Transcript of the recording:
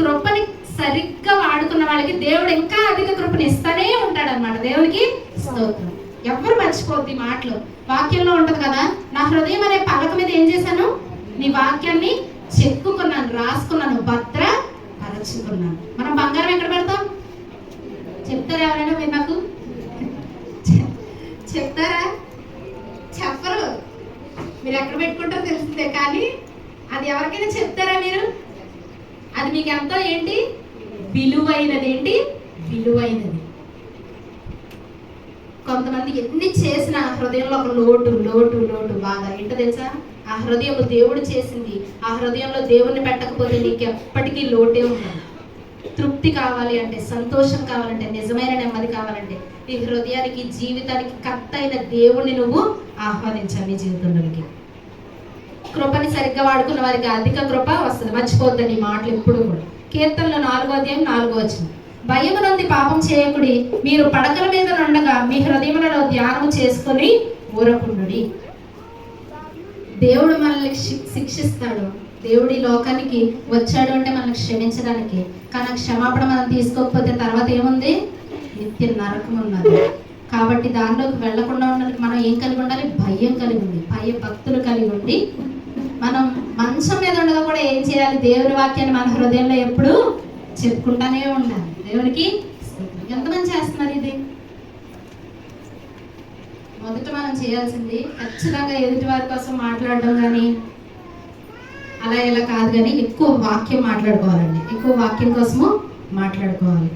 కృపని సరిగ్గా వాడుకున్న వాళ్ళకి దేవుడు ఇంకా అధిక కృపని ఇస్తానే ఉంటాడన్నమాట. దేవునికి స్తోత్రం. ఎవరు మర్చిపోద్ది మాటలు. వాక్యంలో ఉంటది కదా, నా హృదయం అనే పలక మీద ఏం చేశాను, నీ వాక్యాన్ని చెక్కుకున్నాను, రాసుకున్నాను, భద్ర పరచుకున్నాను. మనం బంగారం ఎక్కడ పెడతాం చెప్తారా? ఎవరైనా మీరు నాకు చెప్తారా? చెప్పరు. మీరు ఎక్కడ పెట్టుకుంటారో తెలుస్తుంది, కానీ అది ఎవరికైనా చెప్తారా మీరు? అది మీకు ఎంతో ఏంటి విలువైనది, ఏంటి విలువైనది. కొంతమంది ఎన్ని చేసిన హృదయంలో ఒక లోటు లోటు లోటు బాగా ఏంటో తెలుసా? ఆ హృదయం దేవుడు చేసింది, ఆ హృదయంలో దేవుణ్ణి పెట్టకపోతే నీకు ఎప్పటికీ లోటే ఉంటుంది. తృప్తి కావాలి అంటే, సంతోషం కావాలంటే, నిజమైన నెమ్మది కావాలంటే నీ హృదయానికి జీవితానికి కర్త అయిన దేవుణ్ణి నువ్వు ఆహ్వానించాలి నీ జీవితంలోకి. కృపని సరిగ్గా వాడుకున్న వారికి అధిక కృప వస్తుంది. మర్చిపోద్దండి ఈ మాటలు ఎప్పుడు కూడా. కీర్తనలో 4వ అధ్యాయం 4వ వచనం, భయము నుండి పాపం చేయకుడి, మీరు పడకల మీద నుండగా మీ హృదయములలో ధ్యానం చేసుకొని ఊరకుండుడి. దేవుడు మనల్ని శిక్షిస్తాడు. దేవుడి లోకానికి వచ్చాడు అంటే మనల్ని క్షమించడానికి. కానీ క్షమాపణ మనం తీసుకోకపోతే తర్వాత ఏముంది? నిత్య నరకం ఉన్నది. కాబట్టి దానిలోకి వెళ్లకుండా ఉండడానికి మనం ఏం కలిగి ఉండాలి? భయం కలిగి ఉండి, భయ భక్తులు కలిగి ఉండి, మనం మంచం మీద ఉండగా కూడా ఏం చేయాలి? దేవుని వాక్యాన్ని మన హృదయంలో ఎప్పుడు చెప్పుకుంటానే ఉండాలి. దేవునికి ఎంతమంది చేస్తున్నారు ఇది? మొదట మనం చేయాల్సింది ఖచ్చితంగా ఎదుటి వారి కోసం మాట్లాడడం కానీ అలా ఇలా కాదు, కానీ ఎక్కువ వాక్యం మాట్లాడుకోవాలండి. ఎక్కువ వాక్యం కోసము మాట్లాడుకోవాలి.